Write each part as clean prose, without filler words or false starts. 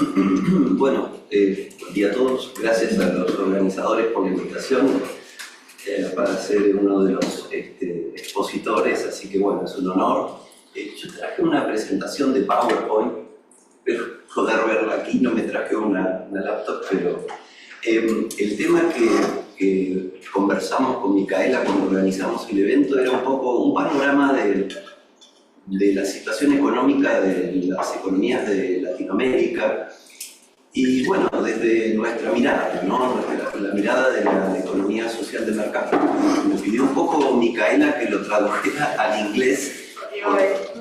Bueno, buen día a todos. Gracias a los organizadores por la invitación para ser uno de los expositores, así que bueno, es un honor. Yo traje una presentación de PowerPoint, pero poder verla aquí, no me traje una laptop, pero el tema que conversamos con Micaela cuando organizamos el evento era un poco un panorama de la situación económica de las economías de Latinoamérica y bueno, desde nuestra mirada, ¿no? La mirada de la economía social de mercado. Me pidió un poco Micaela que lo tradujera al inglés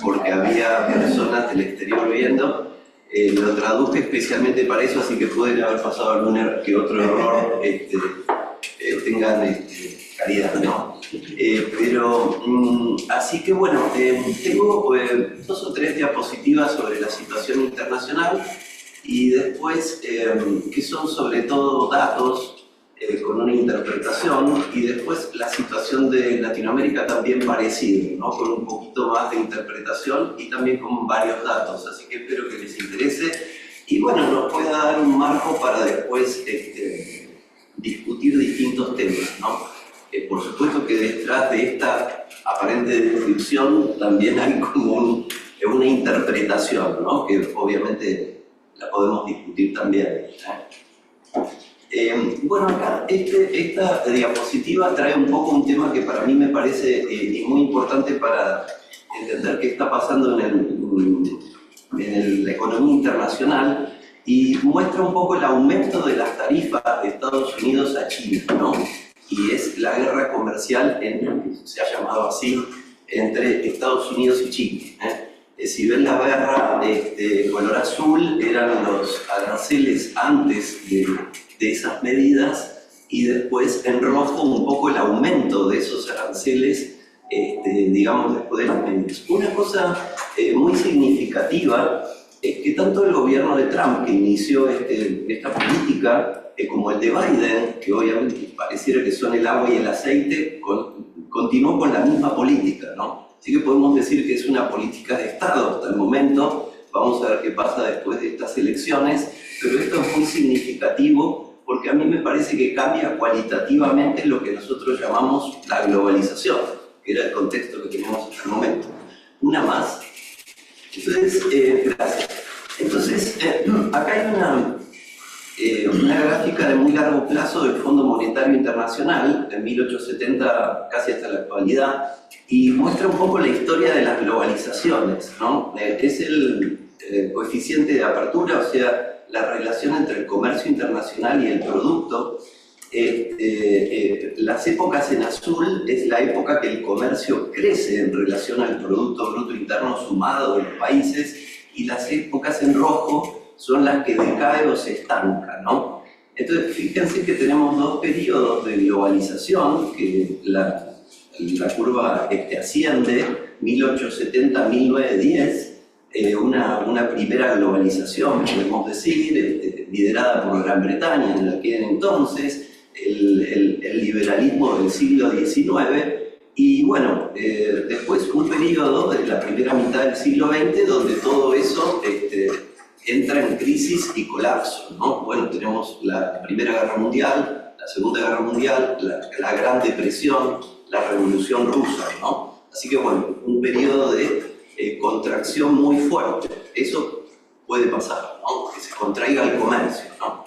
porque había personas del exterior viendo. Lo traduje especialmente para eso, así que pueden haber pasado algún que otro error, tengan caridad, ¿no? Así que bueno, tengo 2 o 3 diapositivas sobre la situación internacional y después que son sobre todo datos con una interpretación y después la situación de Latinoamérica también parecida, ¿no? Con un poquito más de interpretación y también con varios datos, así que espero que les interese y bueno, nos pueda dar un marco para después discutir distintos temas, ¿no? Por supuesto que detrás de esta aparente descripción también hay como una interpretación, ¿no? Que obviamente la podemos discutir también, bueno, acá esta diapositiva trae un poco un tema que para mí me parece muy importante para entender qué está pasando en la economía internacional y muestra un poco el aumento de las tarifas de Estados Unidos a China, ¿no? Y es la guerra comercial, se ha llamado así, entre Estados Unidos y China. Si ven la barra de color azul, eran los aranceles antes de esas medidas y después en rojo un poco el aumento de esos aranceles, digamos, después de las medidas. Una cosa muy significativa es que tanto el gobierno de Trump, que inició esta política, como el de Biden, que obviamente pareciera que son el agua y el aceite, continuó con la misma política, ¿no? Así que podemos decir que es una política de Estado hasta el momento. Vamos a ver qué pasa después de estas elecciones, pero esto es muy significativo porque a mí me parece que cambia cualitativamente lo que nosotros llamamos la globalización, que era el contexto que tenemos hasta el momento. Una más. Entonces, gracias. Entonces, acá hay una gráfica de muy largo plazo del Fondo Monetario Internacional, de 1870 casi hasta la actualidad, y muestra un poco la historia de las globalizaciones, ¿no? Es el coeficiente de apertura, o sea, la relación entre el comercio internacional y el producto. Las épocas en azul es la época que el comercio crece en relación al Producto Bruto Interno sumado de los países, y las épocas en rojo son las que decae o se estanca, ¿no? Entonces, fíjense que tenemos 2 periodos de globalización, que la curva asciende, 1870-1910, una primera globalización, podemos decir, liderada por Gran Bretaña en aquel entonces, el liberalismo del siglo XIX, y bueno, después un periodo de la primera mitad del siglo XX donde todo eso entra en crisis y colapso, ¿no? Bueno, tenemos la Primera Guerra Mundial, la Segunda Guerra Mundial, la Gran Depresión, la Revolución Rusa, ¿no? Así que bueno, un periodo de contracción muy fuerte. Eso puede pasar, ¿no? Que se contraiga el comercio, ¿no?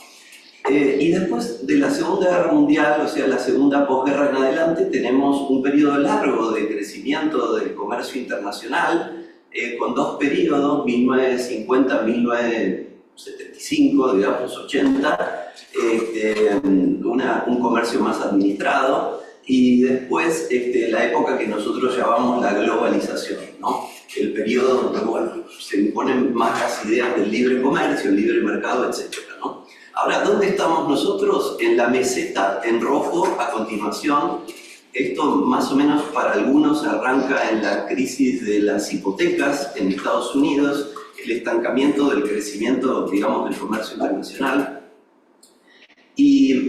Y después de la Segunda Guerra Mundial, o sea, la segunda posguerra en adelante, tenemos un periodo largo de crecimiento del comercio internacional, con 2 periodos, 1950-1975, digamos, 80, un comercio más administrado, y después la época que nosotros llamamos la globalización, ¿no? El periodo donde, bueno, se imponen más las ideas del libre comercio, el libre mercado, etc., ¿no? Ahora, ¿dónde estamos nosotros? En la meseta, en rojo, a continuación. Esto más o menos para algunos arranca en la crisis de las hipotecas en Estados Unidos, el estancamiento del crecimiento, digamos, del comercio internacional. Y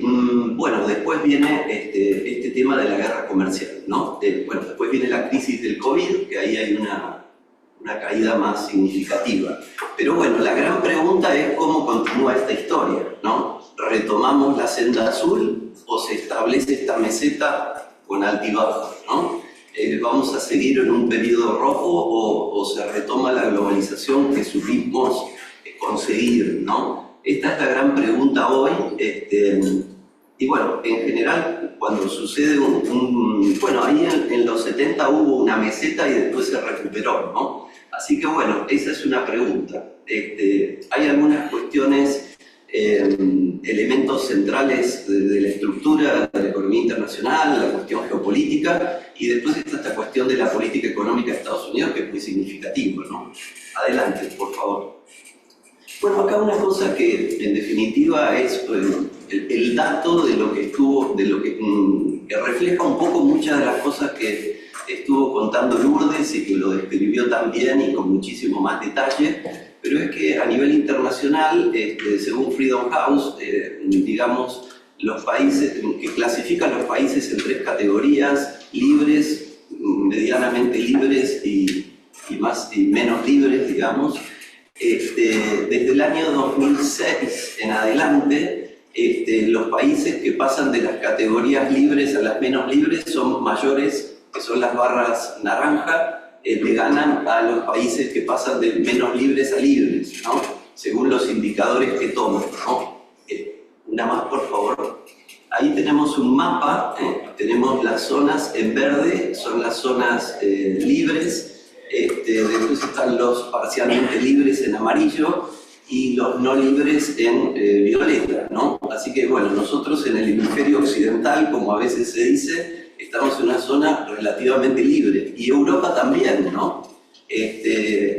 bueno, después viene este tema de la guerra comercial, ¿no? Bueno, después viene la crisis del COVID, que ahí hay una caída más significativa. Pero bueno, la gran pregunta es cómo continúa esta historia, ¿no? ¿Retomamos la senda azul o se establece esta meseta con altibajos, ¿no? ¿Vamos a seguir en un periodo rojo o se retoma la globalización que supimos conseguir, ¿no? Esta es la gran pregunta hoy. Y bueno, en general, cuando sucede bueno, ahí en los 70 hubo una meseta y después se recuperó, ¿no? Así que bueno, esa es una pregunta. Hay algunas cuestiones, elementos centrales de la estructura de la economía internacional, la cuestión geopolítica, y después está esta cuestión de la política económica de Estados Unidos, que es muy significativa, ¿no? Adelante, por favor. Bueno, acá una cosa que en definitiva es el dato de lo que estuvo, que refleja un poco muchas de las cosas que estuvo contando Lourdes y que lo describió tan bien y con muchísimo más detalle, pero es que a nivel internacional, según Freedom House, digamos, los países, que clasifican los países en 3 categorías: libres, medianamente libres y menos libres, digamos. Desde el año 2006 en adelante, los países que pasan de las categorías libres a las menos libres son mayores, que son las barras naranja, le ganan a los países que pasan de menos libres a libres, ¿no? Según los indicadores que toman, ¿no? Una más, por favor. Ahí tenemos un mapa, tenemos las zonas en verde, son las zonas libres. Después están los parcialmente libres en amarillo y los no libres en violeta, ¿no? Así que bueno, nosotros en el hemisferio occidental, como a veces se dice, estamos en una zona relativamente libre, y Europa también, ¿no?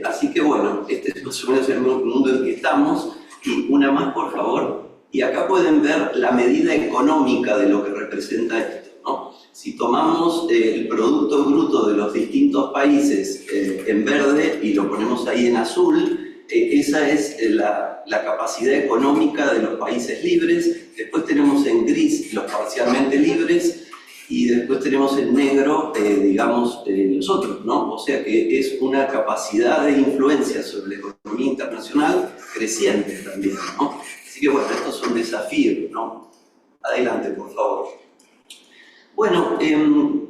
Así que bueno, este es más o menos el mundo en que estamos. Y una más, por favor. Y acá pueden ver la medida económica de lo que representa esto, ¿no? Si tomamos el Producto Bruto de los distintos países en verde y lo ponemos ahí en azul, esa es la capacidad económica de los países libres. Después tenemos en gris los parcialmente libres y después tenemos en negro, digamos, los otros, ¿no? O sea que es una capacidad de influencia sobre la economía internacional creciente también, ¿no? Así que bueno, estos son desafíos, ¿no? Adelante, por favor. Bueno,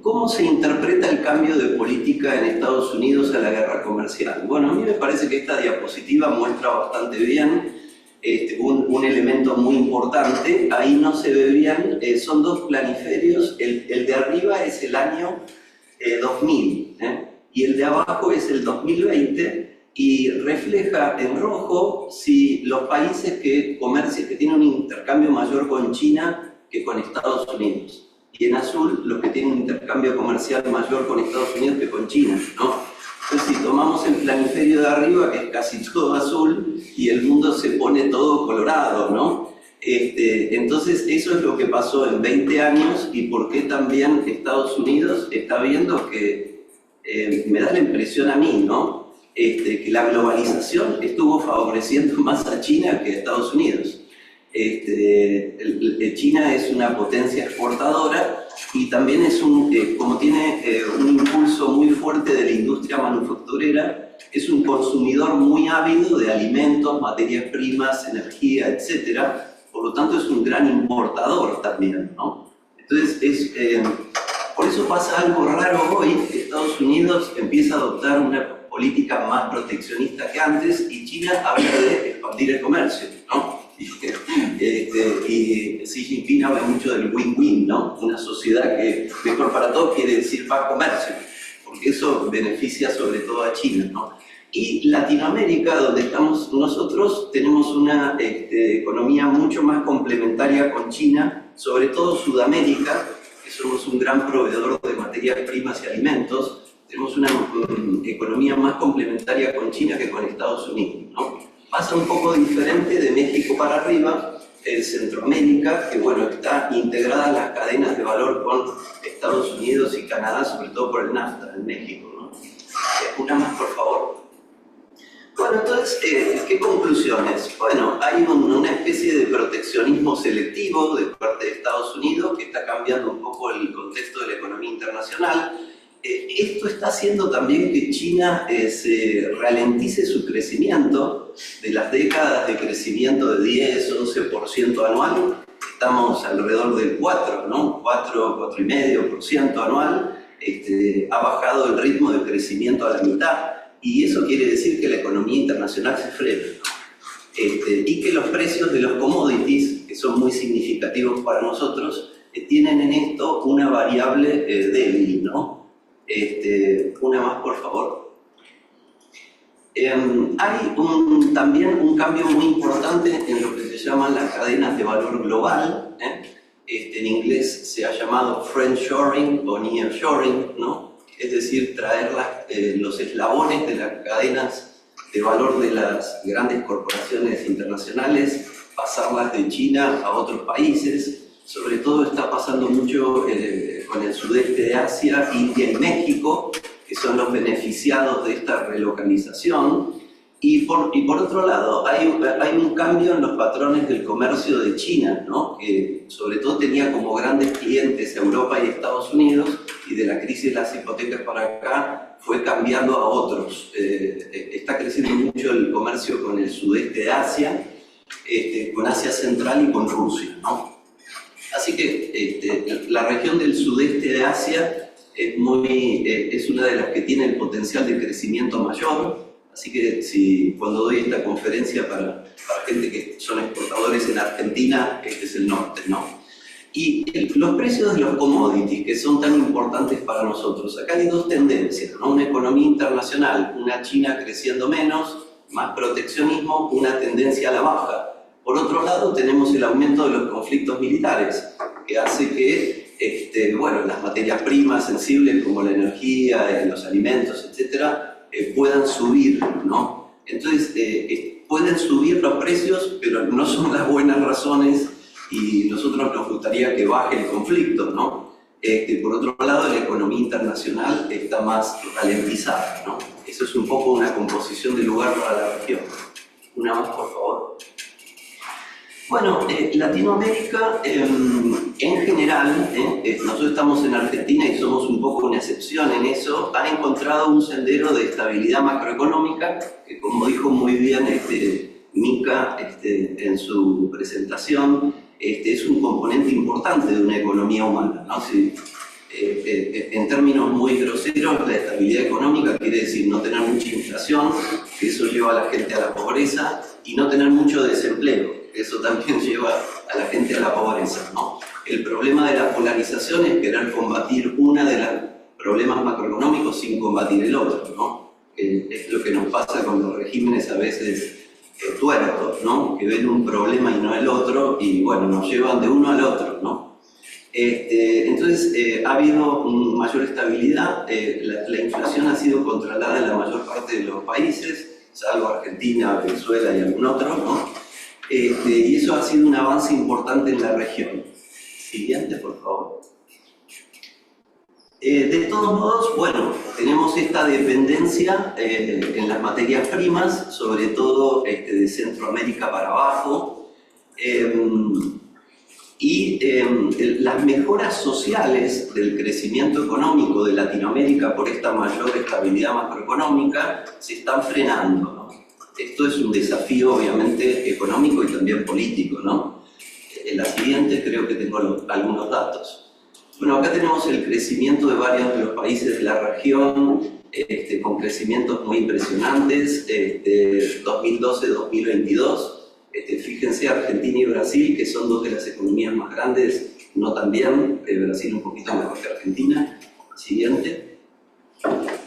¿cómo se interpreta el cambio de política en Estados Unidos a la guerra comercial? Bueno, a mí me parece que esta diapositiva muestra bastante bien un elemento muy importante. Ahí no se ve bien, son 2 planiferios. El de arriba es el año 2000, y el de abajo es el 2020, y refleja en rojo si los países que tienen un intercambio mayor con China que con Estados Unidos. Y en azul, los que tienen un intercambio comercial mayor con Estados Unidos que con China, ¿no? Entonces, si tomamos el planiferio de arriba, que es casi todo azul, y el mundo se pone todo colorado, ¿no? Entonces, eso es lo que pasó en 20 años, y por qué también Estados Unidos está viendo que, me da la impresión a mí, ¿no? Que la globalización estuvo favoreciendo más a China que a Estados Unidos. China es una potencia exportadora y también es como tiene un impulso muy fuerte de la industria manufacturera, es un consumidor muy ávido de alimentos, materias primas, energía, etc. Por lo tanto, es un gran importador también, ¿no? Entonces, por eso pasa algo raro hoy. Estados Unidos empieza a adoptar una política más proteccionista que antes, y China habla de expandir el comercio, ¿no? Y Xi Jinping habla mucho del win-win, ¿no? Una sociedad que mejor para todos quiere decir más comercio, porque eso beneficia sobre todo a China, ¿no? Y Latinoamérica, donde estamos nosotros, tenemos una economía mucho más complementaria con China, sobre todo Sudamérica, que somos un gran proveedor de materias primas y alimentos. Tenemos una economía más complementaria con China que con Estados Unidos, ¿no? Pasa un poco diferente de México para arriba, en Centroamérica, que bueno, está integrada en las cadenas de valor con Estados Unidos y Canadá, sobre todo por el NAFTA en México, ¿no? Una más, por favor. Bueno, entonces, ¿qué conclusiones? Bueno, hay una especie de proteccionismo selectivo de parte de Estados Unidos que está cambiando un poco el contexto de la economía internacional. Esto está haciendo también que China se ralentice su crecimiento. De las décadas de crecimiento de 10-11% anual, estamos alrededor del 4, ¿no? 4,5% anual. Ha bajado el ritmo de crecimiento a la mitad, y eso quiere decir que la economía internacional se frena, ¿no? Y que los precios de los commodities, que son muy significativos para nosotros, tienen en esto una variable débil, ¿no? Una más, por favor. Hay también un cambio muy importante en lo que se llaman las cadenas de valor global. En inglés se ha llamado friendshoring o nearshoring, ¿no? Es decir, traer los eslabones de las cadenas de valor de las grandes corporaciones internacionales, pasarlas de China a otros países. Sobre todo está pasando mucho con el sudeste de Asia, India y México, que son los beneficiados de esta relocalización. Y por otro lado, hay un cambio en los patrones del comercio de China, ¿no? Que sobre todo tenía como grandes clientes Europa y Estados Unidos, y de la crisis de las hipotecas para acá fue cambiando a otros. Está creciendo mucho el comercio con el sudeste de Asia, con Asia Central y con Rusia, ¿no? Así que la región del sudeste de Asia es una de las que tiene el potencial de crecimiento mayor. Así que cuando doy esta conferencia para gente que son exportadores en Argentina, este es el norte, ¿no? Y los precios de los commodities, que son tan importantes para nosotros, acá hay dos tendencias, ¿no? Una economía internacional, una China creciendo menos, más proteccionismo, una tendencia a la baja. Por otro lado, tenemos el aumento de los conflictos militares, que hace que las materias primas sensibles como la energía, los alimentos, etcétera, puedan subir, ¿no? Entonces, pueden subir los precios, pero no son las buenas razones, y nosotros nos gustaría que baje el conflicto, ¿no? Por otro lado, la economía internacional está más ralentizada, ¿no? Eso es un poco una composición de lugar para la región. Una más, por favor. Bueno, Latinoamérica en general, nosotros estamos en Argentina y somos un poco una excepción en eso, ha encontrado un sendero de estabilidad macroeconómica, que como dijo muy bien Mica en su presentación, es un componente importante de una economía humana, ¿no? En términos muy groseros, la estabilidad económica quiere decir no tener mucha inflación, que eso lleva a la gente a la pobreza, y no tener mucho desempleo, que eso también lleva a la gente a la pobreza, ¿no? El problema de la polarización es querer combatir uno de los problemas macroeconómicos sin combatir el otro, ¿no? Es lo que nos pasa con los regímenes a veces tuertos, ¿no? Que ven un problema y no el otro, y bueno, nos llevan de uno al otro, ¿no? Entonces, ha habido mayor estabilidad, la inflación ha sido controlada en la mayor parte de los países, salvo Argentina, Venezuela y algún otro, ¿no? Y eso ha sido un avance importante en la región. Siguiente, por favor. De todos modos, bueno, tenemos esta dependencia en las materias primas, sobre todo de Centroamérica para abajo, y las mejoras sociales del crecimiento económico de Latinoamérica por esta mayor estabilidad macroeconómica se están frenando, ¿no? Esto es un desafío obviamente económico y también político, ¿no? En la siguiente creo que tengo algunos datos. Bueno, acá tenemos el crecimiento de varios de los países de la región, con crecimientos muy impresionantes, 2012-2022. Fíjense, Argentina y Brasil, que son dos de las economías más grandes, no tan bien, Brasil un poquito mejor que Argentina. Siguiente.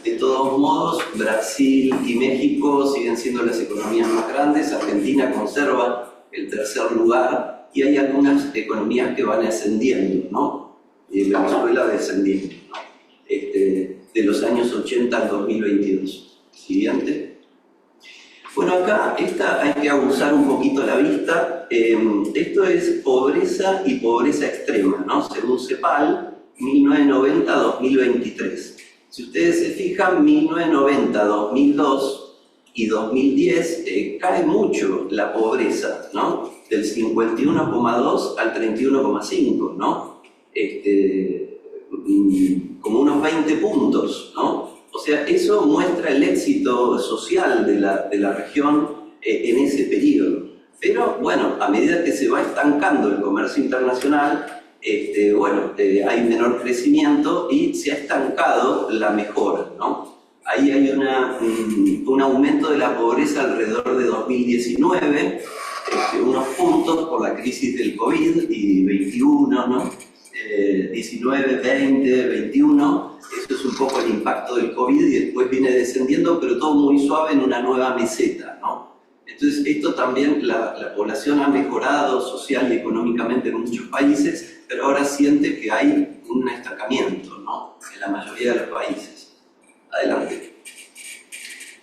De todos modos, Brasil y México siguen siendo las economías más grandes, Argentina conserva el tercer lugar, y hay algunas economías que van ascendiendo, ¿no? Venezuela descendiendo, ¿no? De los años 80 al 2022. Siguiente. Bueno, acá hay que abusar un poquito la vista. Esto es pobreza y pobreza extrema, ¿no? Según CEPAL, 1990-2023. Si ustedes se fijan, 1990, 2002 y 2010 cae mucho la pobreza, ¿no? Del 51,2 al 31,5, ¿no? como unos 20 puntos, ¿no? O sea, eso muestra el éxito social de la región en ese periodo. Pero, bueno, a medida que se va estancando el comercio internacional, hay menor crecimiento y se ha estancado la mejora, ¿no? Ahí hay un aumento de la pobreza alrededor de 2019, unos puntos por la crisis del COVID y 21, ¿no? 19, 20, 21, eso es un poco el impacto del COVID y después viene descendiendo, pero todo muy suave en una nueva meseta, ¿no? Entonces, esto también, la población ha mejorado social y económicamente en muchos países, pero ahora siente que hay un estancamiento, ¿no? En la mayoría de los países. Adelante.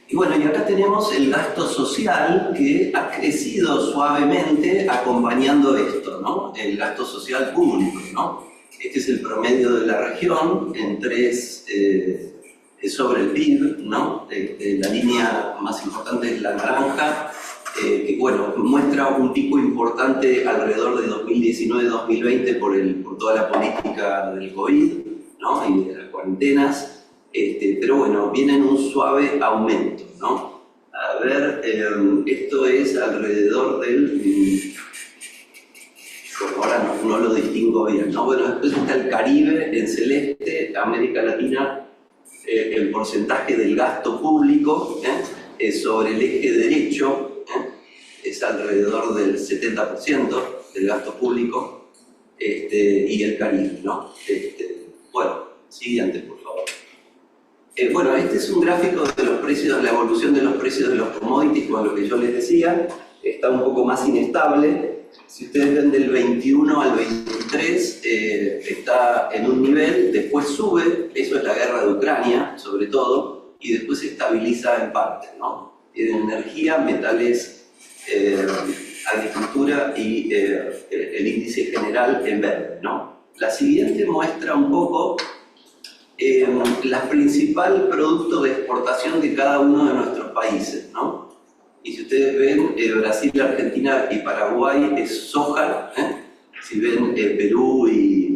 Y bueno, y acá tenemos el gasto social que ha crecido suavemente acompañando esto, ¿no? El gasto social público, ¿no? Este es el promedio de la región en 3 sobre el PIB, ¿no? La línea más importante es la naranja, que bueno, muestra un pico importante alrededor de 2019-2020 por toda la política del COVID, ¿no? Y de las cuarentenas. Pero bueno, viene en un suave aumento, ¿no? A ver, esto es alrededor del... ahora no lo distingo bien, ¿no? Bueno, después está el Caribe en celeste, América Latina, el porcentaje del gasto público sobre el eje derecho es alrededor del 70% del gasto público, y el Caribe, ¿no? Bueno, siguiente, por favor. Bueno, este es un gráfico de los precios, la evolución de los precios de los commodities, con lo que yo les decía, está un poco más inestable. Si ustedes ven del 21 al 23, está en un nivel, después sube, eso es la guerra de Ucrania, sobre todo, y después se estabiliza en parte, ¿no? Tienen energía, metales, agricultura y el índice general en verde, ¿no? La siguiente muestra un poco los principales productos de exportación de cada uno de nuestros países, ¿no? Y si ustedes ven, Brasil, Argentina y Paraguay es soja, si ven Perú y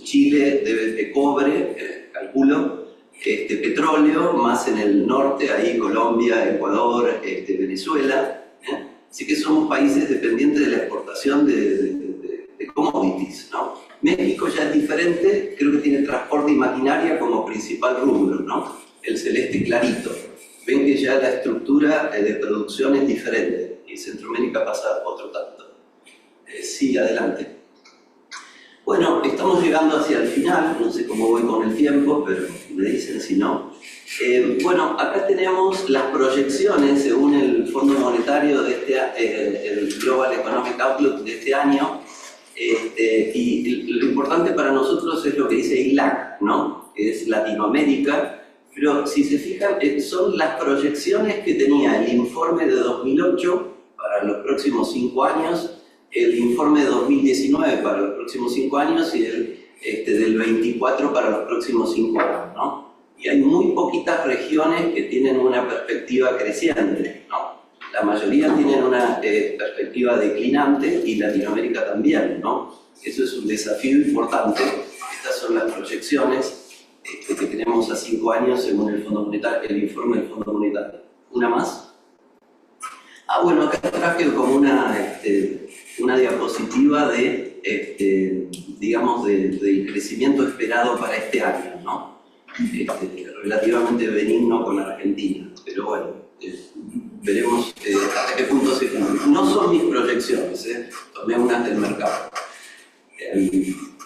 Chile debe cobre, calculo, petróleo, más en el norte, ahí Colombia, Ecuador, Venezuela, así que somos países dependientes de la exportación de commodities, ¿no? México ya es diferente, creo que tiene transporte y maquinaria como principal rubro, ¿no? El celeste clarito. Ven que ya la estructura de producción es diferente y Centroamérica pasa otro tanto. Sí, adelante. Bueno, estamos llegando hacia el final, no sé cómo voy con el tiempo, pero me dicen si no. Bueno, acá tenemos las proyecciones según el Fondo Monetario de el Global Economic Outlook de este año. Y lo importante para nosotros es lo que dice ILAC, ¿no? Que es Latinoamérica, pero si se fijan, son las proyecciones que tenía el informe de 2008 para los próximos 5 años, el informe de 2019 para los próximos 5 años y el del 24 para los próximos 5 años, ¿no? Y hay muy poquitas regiones que tienen una perspectiva creciente, ¿no? La mayoría tienen una perspectiva declinante y Latinoamérica también, ¿no? Eso es un desafío importante. Estas son las proyecciones que tenemos a 5 años según el Fondo Monetario, el informe del Fondo Monetario. ¿Una más? Ah, bueno, acá traje como una diapositiva digamos, del crecimiento esperado para este año, ¿no? Relativamente benigno con Argentina, pero bueno. Veremos hasta qué punto se cumple. No son mis proyecciones, tomé unas del mercado.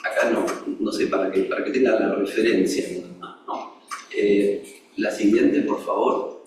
Acá no sé, para que tengan la referencia, ¿no? La siguiente, por favor.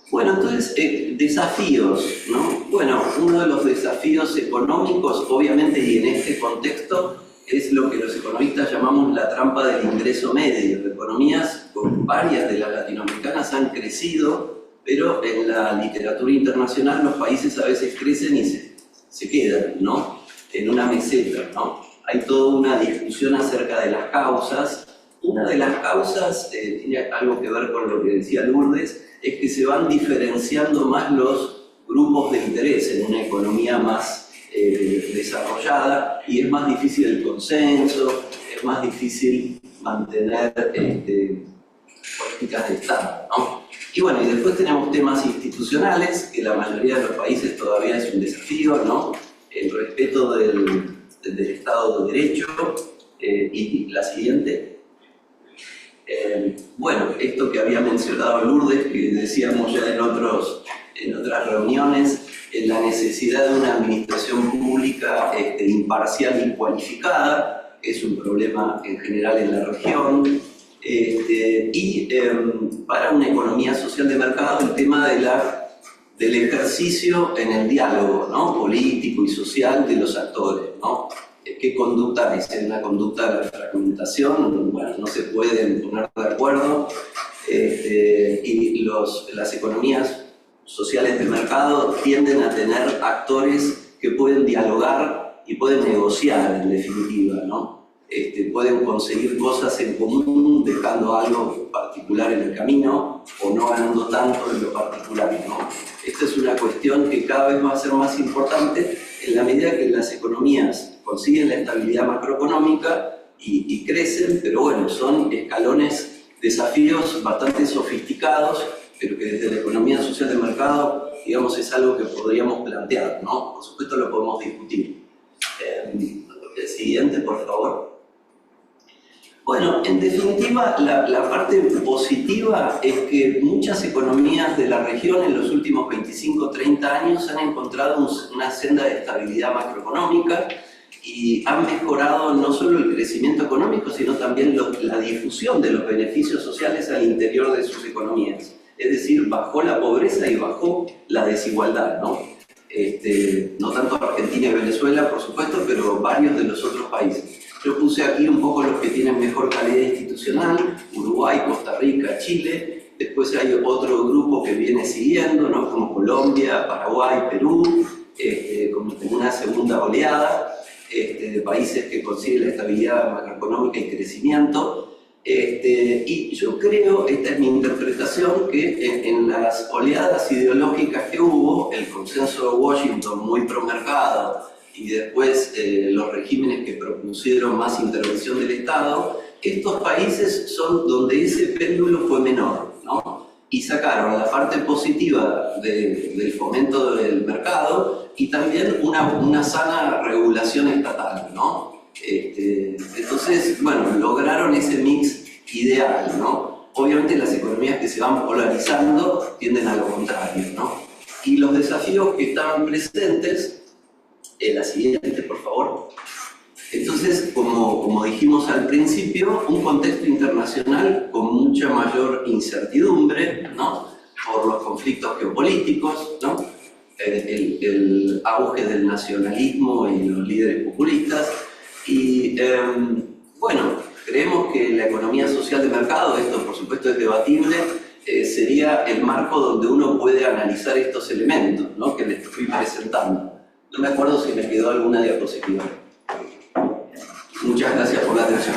Bueno, entonces, desafíos, ¿no? Bueno, uno de los desafíos económicos, obviamente, y en este contexto, es lo que los economistas llamamos la trampa del ingreso medio. Las economías, con varias de las latinoamericanas, han crecido, pero en la literatura internacional los países a veces crecen y se quedan, ¿no? En una meseta, ¿no? Hay toda una discusión acerca de las causas. Una de las causas tiene algo que ver con lo que decía Lourdes, es que se van diferenciando más los grupos de interés en una economía más desarrollada y es más difícil el consenso, es más difícil mantener políticas de Estado, ¿no? Y bueno, y después tenemos temas institucionales, que la mayoría de los países todavía es un desafío, ¿no? El respeto del Estado de Derecho, y la siguiente. Bueno, esto que había mencionado Lourdes, que decíamos ya en otras reuniones, la necesidad de una administración pública imparcial y cualificada, que es un problema en general en la región, y para una economía social de mercado el tema del ejercicio en el diálogo, ¿no? Político y social de los actores, ¿no? ¿Qué conducta es? Una conducta de fragmentación, bueno, no se pueden poner de acuerdo, y las economías sociales de mercado tienden a tener actores que pueden dialogar y pueden negociar, en definitiva, ¿no? Pueden conseguir cosas en común, dejando algo particular en el camino o no ganando tanto en lo particular, ¿no? Esta es una cuestión que cada vez va a ser más importante en la medida que las economías consiguen la estabilidad macroeconómica y crecen, pero bueno, son escalones, desafíos bastante sofisticados, pero que desde la economía social de mercado, digamos, es algo que podríamos plantear, ¿no? Por supuesto lo podemos discutir. El siguiente, por favor. Bueno, en definitiva, la parte positiva es que muchas economías de la región en los últimos 25 o 30 años han encontrado una senda de estabilidad macroeconómica y han mejorado no solo el crecimiento económico, sino también la difusión de los beneficios sociales al interior de sus economías. Es decir, bajó la pobreza y bajó la desigualdad, ¿no? No tanto Argentina y Venezuela, por supuesto, pero varios de los otros países. Yo puse aquí un poco los que tienen mejor calidad institucional: Uruguay, Costa Rica, Chile. Después hay otro grupo que viene siguiendo, ¿no? Como Colombia, Paraguay, Perú, como en una segunda oleada de países que consiguen la estabilidad macroeconómica y crecimiento. Y yo creo, esta es mi interpretación, que en las oleadas ideológicas que hubo, el consenso de Washington muy promercado y después los regímenes que propusieron más intervención del Estado, estos países son donde ese péndulo fue menor, ¿no? Y sacaron la parte positiva del fomento del mercado y también una sana regulación estatal, ¿no? Entonces, bueno, lograron ese mix ideal, ¿no? Obviamente las economías que se van polarizando tienden a lo contrario, ¿no? Y los desafíos que estaban presentes, la siguiente, por favor. Entonces, como dijimos al principio, un contexto internacional con mucha mayor incertidumbre, ¿no? Por los conflictos geopolíticos, ¿no? El auge del nacionalismo y los líderes populistas. Y bueno, creemos que la economía social de mercado, esto por supuesto es debatible, sería el marco donde uno puede analizar estos elementos, ¿no? Que les estoy presentando. No me acuerdo si me quedó alguna diapositiva. Muchas gracias por la atención.